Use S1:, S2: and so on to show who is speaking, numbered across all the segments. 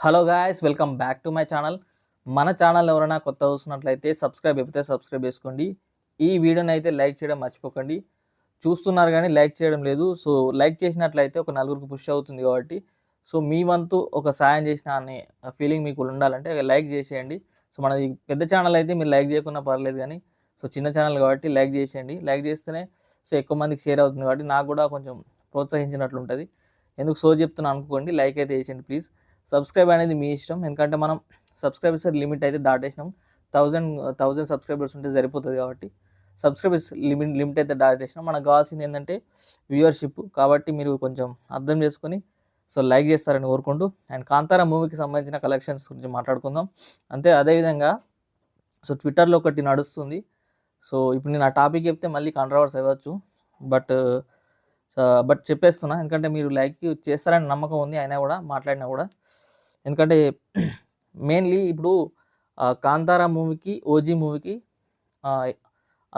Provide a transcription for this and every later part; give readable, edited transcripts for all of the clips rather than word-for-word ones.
S1: Hello guys, welcome back to my channel. మన channel ఎవరైనా కొత్త చూస్తున్నట్లయితే సబ్స్క్రైబ్ అయిపోతే సబ్స్క్రైబ్ చేసుకోండి. ఈ వీడియోని అయితే లైక్ చేయడం మర్చిపోకండి. చూస్తున్నారు కానీ లైక్ చేయడం లేదు. సో లైక్ చేసినట్లయితే ఒక నలుగురికి పుష్ అవుతుంది కాబట్టి, సో మీ వంతు ఒక సాయం చేసిన అనే ఫీలింగ్ మీకు ఉండాలంటే లైక్ చేసేయండి. సో మనది పెద్ద ఛానల్ అయితే మీరు లైక్ చేయకున్నా పర్లేదు కానీ, సో చిన్న ఛానల్ కాబట్టి లైక్ చేసేయండి. లైక్ చేస్తేనే సో ఎక్కువ మందికి షేర్ అవుతుంది కాబట్టి నాకు కూడా కొంచెం ప్రోత్సహించినట్లు ఉంటుంది. ఎందుకు సో చెప్తున్నా అనుకోండి, లైక్ అయితే చేసేయండి ప్లీజ్. సబ్స్క్రైబ్ అనేది మీ ఇష్టం, ఎందుకంటే మనం సబ్స్క్రైబర్స్ లిమిట్ అయితే దాటేసినాం. 1000 సబ్స్క్రైబర్స్ ఉంటే సరిపోతుంది కాబట్టి సబ్స్క్రైబర్స్ లిమిట్ అయితే దాటేసినాం. మనకు కావాల్సింది ఏంటంటే వ్యూవర్షిప్. కాబట్టి మీరు కొంచెం అర్థం చేసుకొని సో లైక్ చేస్తారని కోరుకుంటూ, అండ్ కాంతారా మూవీకి సంబంధించిన కలెక్షన్స్ గురించి మాట్లాడుకుందాం. అదేవిధంగా సో ట్విట్టర్లో ఒకటి నడుస్తుంది. సో ఇప్పుడు నేను ఆ టాపిక్ చెప్తే మళ్ళీ కాంట్రవర్సీ అవ్వచ్చు, బట్ బట్ చెప్పేస్తున్నా, ఎందుకంటే మీరు లైక్ చేస్తారని నమ్మకం ఉంది. అయినా కూడా మాట్లాడినా కూడా, ఎందుకంటే మెయిన్లీ ఇప్పుడు కాంతారా మూవీకి ఓజీ మూవీకి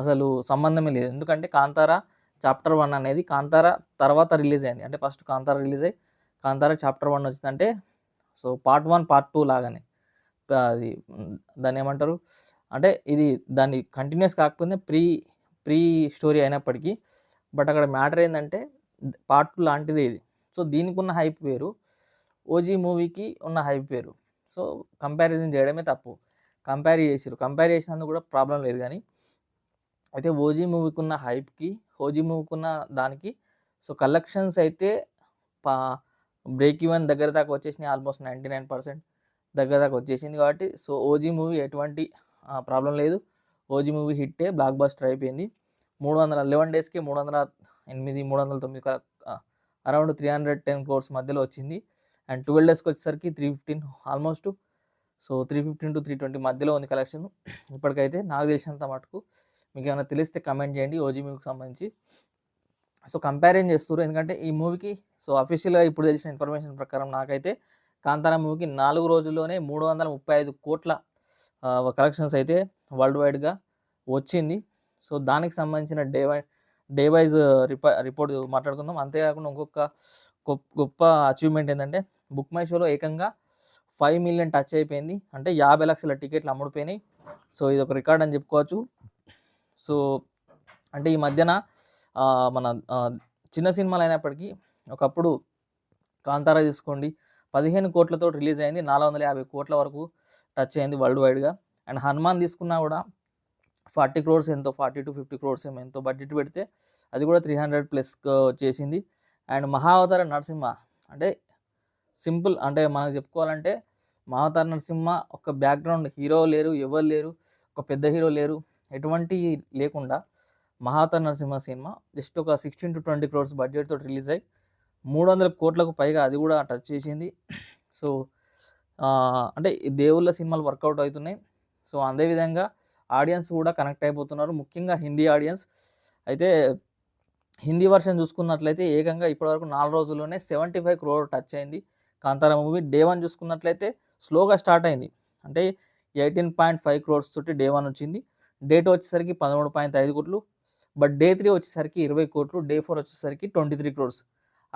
S1: అసలు సంబంధమే లేదు. ఎందుకంటే కాంతారా చాప్టర్ 1 అనేది కాంతారా తర్వాత రిలీజ్ అయింది. అంటే ఫస్ట్ కాంతారా రిలీజ్ అయ్యి కాంతారా చాప్టర్ 1 వచ్చిందంటే సో పార్ట్ 1 పార్ట్ 2 లాగానే అది దాన్ని ఏమంటారు అంటే ఇది దాన్ని కంటిన్యూస్ కాకపోతే ప్రీ స్టోరీ అయినప్పటికీ, బట్ అక్కడ మ్యాటర్ ఏంటంటే పార్ట్ 2 లాంటిదే ఇది. సో దీనికి ఉన్న హైప్ వేరు, ఓజీ మూవీకి ఉన్న హైప్ వేరు. సో కంపారిజన్ చేయడమే తప్పు. కంపేర్ చేసినందుకు కూడా ప్రాబ్లం లేదు. కానీ అయితే ఓజీ మూవీకి ఉన్న హైప్కి ఓజీ మూవీకి ఉన్న దానికి సో కలెక్షన్స్ అయితే బ్రేక్ ఈవెన్ దగ్గర దాకా వచ్చేసినాయి. ఆల్మోస్ట్ 99% దగ్గర దాకా వచ్చేసింది. కాబట్టి సో ఓజీ మూవీ ఎటువంటి ప్రాబ్లం లేదు. ఓజీ మూవీ హిట్టే, బ్లాక్ బస్టర్ అయిపోయింది. 311 డేస్కి 308, 309 అరౌండ్ 310 crores మధ్యలో వచ్చింది. అండ్ 12 డేస్కి వచ్చేసరికి 315 ఆల్మోస్ట్. సో 315 to 320 మధ్యలో ఉంది కలెక్షన్ ఇప్పటికైతే. నాకు తెలిసినంత మటుకు మీకు ఏమైనా తెలిస్తే కమెంట్ చేయండి ఓజీ మూవీకి సంబంధించి. సో కంపారిజన్ చేస్తారు, ఎందుకంటే ఈ మూవీకి సో అఫీషియల్గా ఇప్పుడు తెలిసిన ఇన్ఫర్మేషన్ ప్రకారం నాకైతే కాంతారా మూవీకి 4 రోజుల్లోనే 335 కోట్ల కలెక్షన్స్ అయితే వరల్డ్ వైడ్గా వచ్చింది. సో దానికి సంబంధించిన డే వైజ్ రిపోర్ట్ మాట్లాడుకుందాం. అంతేకాకుండా ఇంకొక గొప్ప అచీవ్మెంట్ ఏంటంటే బుక్ మై షోలో ఏకంగా 5 million టచ్ అయిపోయింది. అంటే 50 లక్షల టికెట్లు అమ్ముడుపోయినాయి. సో ఇది ఒక రికార్డ్ అని చెప్పుకోవచ్చు. సో అంటే ఈ మధ్యన మన చిన్న సినిమాలు అయినప్పటికీ ఒకప్పుడు కాంతారా తీసుకోండి 15 కోట్లతో రిలీజ్ అయింది, 450 కోట్ల వరకు టచ్ అయింది వరల్డ్ వైడ్గా. అండ్ హనుమాన్ తీసుకున్నా కూడా 40 crores ఎంతో, 40 to 50 crores ఎంతో బడ్జెట్ పెడితే అది కూడా 300+ చేసింది. అండ్ మహావతార నరసింహ అంటే సింపుల్, అంటే మనకు చెప్పుకోవాలంటే మహావతార నరసింహ ఒక బ్యాక్గ్రౌండ్ హీరో లేరు, ఎవరు లేరు, ఒక పెద్ద హీరో లేరు, ఎటువంటి లేకుండా మహావతార నరసింహ సినిమా జస్ట్ ఒక 16 to 20 crores బడ్జెట్తో రిలీజ్ అయ్యి 300 కోట్లకు పైగా అది కూడా టచ్ చేసింది. సో అంటే దేవుళ్ళ సినిమాలు వర్కౌట్ అవుతున్నాయి. సో అదేవిధంగా ఆడియన్స్ కూడా కనెక్ట్ అయిపోతున్నారు, ముఖ్యంగా హిందీ ఆడియన్స్. అయితే హిందీ వర్షన్ చూసుకున్నట్లయితే ఏకంగా ఇప్పటివరకు 4 రోజుల్లోనే 75 crore టచ్ అయింది కాంతారా మూవీ. డే 1 చూసుకున్నట్లయితే స్లోగా స్టార్ట్ అయింది, అంటే 18.5 crores తోటి డే 1 వచ్చింది. డే 2 వచ్చేసరికి 13.5 కోట్లు, బట్ డే 3 వచ్చేసరికి 20 కోట్లు, డే 4 వచ్చేసరికి 23 crores.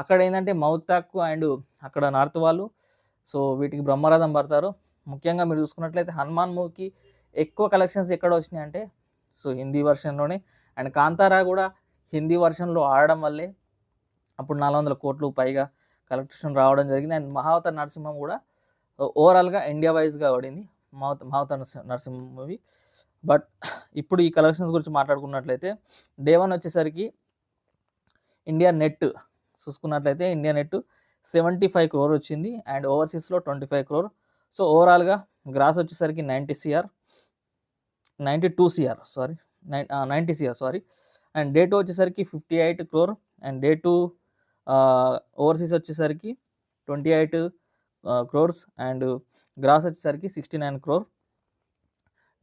S1: అక్కడ ఏంటంటే మౌతాక్ అండ్ అక్కడ నార్త్ వాళ్ళు సో వీటికి బ్రహ్మరథం పడతారు. ముఖ్యంగా మీరు చూసుకున్నట్లయితే హనుమాన్ మూవీకి ఎక్కువ కలెక్షన్స్ ఎక్కడ వచ్చినాయి అంటే సో హిందీ వర్షన్లోనే. అండ్ కాంతారా కూడా హిందీ వర్షన్లో ఆడడం వల్లే అప్పుడు 400 కోట్లు పైగా కలెక్షన్ రావడం జరిగింది. అండ్ మహావతార నరసింహం కూడా ఓవరాల్గా ఇండియా వైజ్గా పడింది మహావతార నరసింహం మూవీ. బట్ ఇప్పుడు ఈ కలెక్షన్స్ గురించి మాట్లాడుకున్నట్లయితే డే 1 వచ్చేసరికి ఇండియా నెట్ చూసుకున్నట్లయితే ఇండియా నెట్ 75 crore వచ్చింది. అండ్ ఓవర్సీస్లో 25 crore. సో ఓవరాల్గా గ్రాస్ వచ్చేసరికి 90 crore సారీ. అండ్ డే 2 వచ్చేసరికి 58 crore. అండ్ డే 2 ఓవర్సీస్ వచ్చేసరికి 28 crores. అండ్ గ్రాస్ వచ్చేసరికి 69 crore.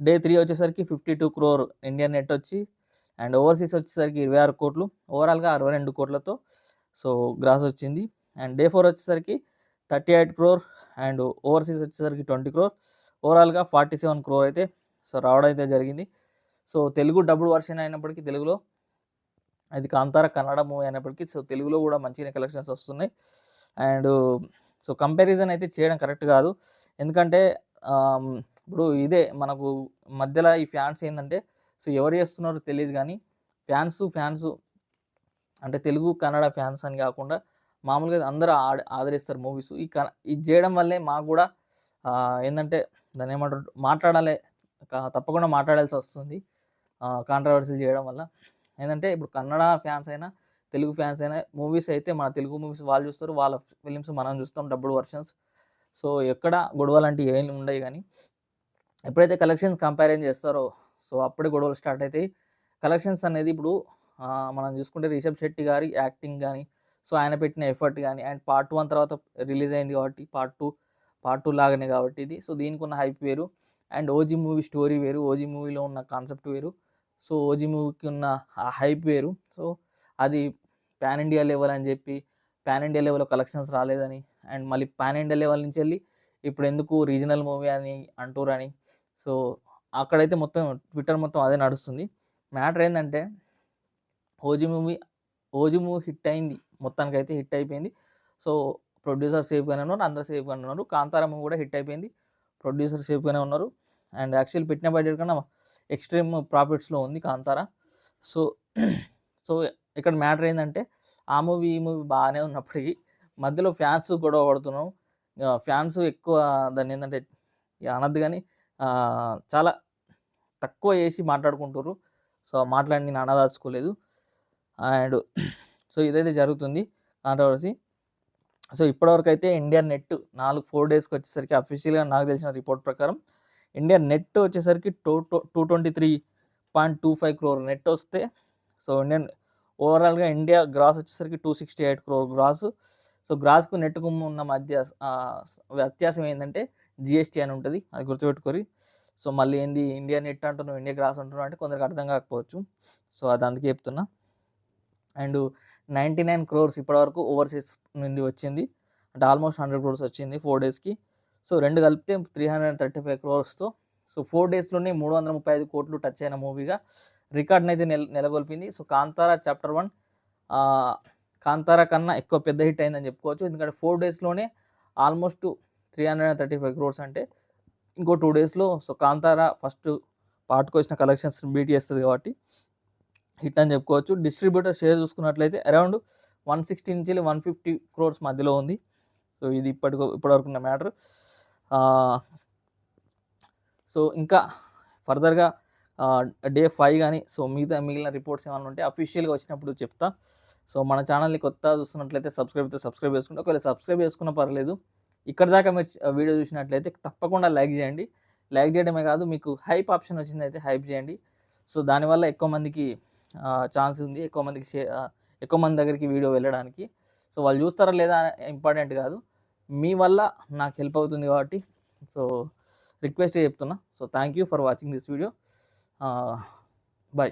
S1: డే 3 వచ్చేసరికి 52 crore ఇండియన్ నెట్ వచ్చి, అండ్ ఓవర్సీస్ వచ్చేసరికి 26 కోట్లు. ఓవరాల్గా 62 కోట్లతో సో గ్రాస్ వచ్చింది. అండ్ డే 4 వచ్చేసరికి 38 crore. అండ్ ఓవర్సీస్ వచ్చేసరికి 20 crore. ఓవరాల్గా 47 crore అయితే సో రావడం అయితే జరిగింది. సో తెలుగు డబ్బుడ్ వర్షన్ అయినప్పటికీ, తెలుగులో అది కాంతారా కన్నడ మూవీ అయినప్పటికీ సో తెలుగులో కూడా మంచిగా కలెక్షన్స్ వస్తున్నాయి. అండ్ సో కంపారిజన్ అయితే చేయడం కరెక్ట్ కాదు. ఎందుకంటే ఇప్పుడు ఇదే మనకు మధ్యలో ఈ ఫ్యాన్స్ ఏందంటే సో ఎవరు చేస్తున్నారో తెలీదు గానీ ఫ్యాన్స్ అంటే తెలుగు, కన్నడ ఫ్యాన్స్ అని కాకుండా మామూలుగా అందరూ ఆదరిస్తారు మూవీస్. ఇది చేయడం వల్లే మాకు గూడా ఏందంటే దాన్నేమంటారు మాట్లాడాలి తప్పకుండా మాట్లాడాల్సొస్తుంది. కాంట్రోవర్సీలు చేయడం వల్ల. ఏందంటే ఇప్పుడు కన్నడ ఫ్యాన్స్ అయినా, తెలుగు ఫ్యాన్స్ అయినా మూవీస్ అయితే మన తెలుగు మూవీస్ వాళ్ళు చూస్తారు. వాళ్ళ ఫిలిమ్స్ మనం చూస్తాం డబ్బుడ్ వర్షన్స్. సో ఎక్కడ గొడవలంటివి ఏమి ఉండయి గానీ, ఎప్పుడైతే కలెక్షన్స్ కంపారిజన్ చేస్తారో సో అప్పుడే గొడవలు స్టార్ట్ అయితాయి. కలెక్షన్స్ అనేది ఇప్పుడు మనం చూసుకుంటే రిషబ్ శెట్టి గారి యాక్టింగ్ గానీ, సో ఆయన పెట్టిన ఎఫర్ట్ గానీ అండ్ పార్ట్ 1 తర్వాత రిలీజ్ అయింది కాబట్టి పార్ట్ 2 లాగానే కాబట్టి ఇది. సో దీనికున్న హైప్ వేరు. అండ్ ఓజీ మూవీ స్టోరీ వేరు. ఓజీ మూవీలో ఉన్న కాన్సెప్ట్ వేరు. సో ఓజీ మూవీకి ఉన్న ఆ హైప్ వేరు. సో అది పాన్ ఇండియా లెవెల్ అని చెప్పి పాన్ ఇండియా లెవెల్‌లో కలెక్షన్స్ రాలేదని అండ్ మళ్ళీ పాన్ ఇండియా లెవెల్ నుంచెళ్ళి ఇప్పుడెందుకు రీజనల్ మూవీ అని అంటుర్రని. సో అక్కడైతే మొత్తం ట్విట్టర్ మొత్తం అదే నడుస్తుంది. మ్యాటర్ ఏందంటే ఓజీ మూవీ హిట్ అయింది. మొత్తానికైతే హిట్ అయిపోయింది. సో ప్రొడ్యూసర్ సేఫ్‌గానే ఉన్నారు. అందరూ సేఫ్‌గానే ఉన్నారు. కాంతారా మూవీ కూడా హిట్ అయిపోయింది. ప్రొడ్యూసర్ సేఫ్‌గానే ఉన్నారు. అండ్ యాక్చువల్లీ పెట్టిన బడ్జెట్ కన్నా ఎక్స్‌ట్రీమ్ ప్రాఫిట్స్‌లో ఉంది కాంతారా. సో సో ఇక్కడ మ్యాటర్ ఏందంటే ఆ మూవీ, ఈ మూవీ బాగానే ఉన్నప్పటికీ మధ్యలో ఫ్యాన్స్ గొడవ పడుతున్నాం. ఫ్యాన్స్ ఎక్కువ దాన్నేందంటే అనొద్దు గానీ చాలా తక్కువ చేసి మాట్లాడుకుంటుర్రు. సో మాటలన్నీ నేను అనదలుచుకోలేదు. అండ్ సో ఇదైతే జరుగుతుంది కాంట్రోవర్సీ. సో ఇప్పటివరకైతే ఇండియన్ నెట్ 4 డేస్‌కి వచ్చేసరికి అఫీషియల్‌గా నాకు తెలిసిన రిపోర్ట్ ప్రకారం ఇండియన్ నెట్ వచ్చేసరికి 223.25 క్రోర్ నెట్ వస్తే సో ఓవరాల్‌గా ఇండియా గ్రాస్ వచ్చేసరికి 268 క్రోర్ గ్రాస్. సో గ్రాస్‌కు నెట్‌కు ఉన్న మధ్య వ్యత్యాసం ఏందంటే జీఎస్టీ అని ఉంటది. అది గుర్తుపెట్టుకోరి. సో మళ్ళీ ఏంది ఇండియా నెట్ అంటున్నావు, ఇండియా గ్రాస్ అంటున్నావు అంటే కొందరికి అర్థం కాకపోవచ్చు. సో అది అందుకే చెప్తున్నా. అండ్ 99 క్రోర్స్ ఇప్పటివరకు ఓవర్‌సీస్ నుండి వచ్చింది. అంటే ఆల్మోస్ట్ 100 క్రోర్స్ వచ్చింది 4 డేస్‌కి. సో 2 కలిపితే 335 క్రోర్స్‌తో సో 4 డేస్‌లోనే 335 కోట్లు టచ్ అయిన మూవీగా రికార్డ్‌నైతే నెలకొల్పింది. సో కాంతారా చాప్టర్ 1 కాంతారా కన్నా ఎక్కువ పెద్ద హిట్ అయిందని చెప్పుకోవచ్చు. ఎందుకంటే 4 డేస్‌లోనే ఆల్మోస్ట్ 335 క్రోర్స్ అంటే ఇంకో 2 డేస్‌లో సో కాంతారా ఫస్ట్ పార్ట్‌కి వచ్చిన కలెక్షన్స్ బీట్ చేస్తది కాబట్టి హిట్ అని చెప్పుకోవచ్చు. డిస్ట్రిబ్యూటర్ షేర్ చూసుకున్నట్లయితే అరౌండ్ 160 నుంచి 150 క్రోర్స్ మధ్యలో ఉంది. సో ఇది ఇప్పటివరకు ఉన్న మ్యాటర్. సో ఇంకా ఫర్దర్‌గా డే 5 గానీ సో మిగిలిన రిపోర్ట్స్ ఏమన్నా ఉంటే అఫీషియల్‌గా వచ్చినప్పుడు చెప్తా. సో మన ఛానల్‌ని కొత్తగా చూస్తున్నట్లయితే సబ్స్క్రైబ్ చేసుకోండి. ఒకవేళ సబ్స్క్రైబ్ చేసుకున్నా పర్లేదు. ఇక్కడి దాకా మీరు వీడియో చూసినట్లయితే తప్పకుండా లైక్ చేయండి. లైక్ చేయడమే కాదు మీకు హైప్ ఆప్షన్ వచ్చిందైతే హైప్ చేయండి. సో దానివల్ల ఎక్కువ మందికి ఛాన్స్ ఉంది. ఎక్కువ మంది దగ్గరికి వీడియో వెళ్ళడానికి. సో వాళ్ళు చూస్తారా లేదా ఇంపార్టెంట్ కాదు. మీ వల్ల నాకు హెల్ప్ అవుతుంది కాబట్టి సో రిక్వెస్ట్‌గా చెప్తున్నా. So thank you for watching this video. By.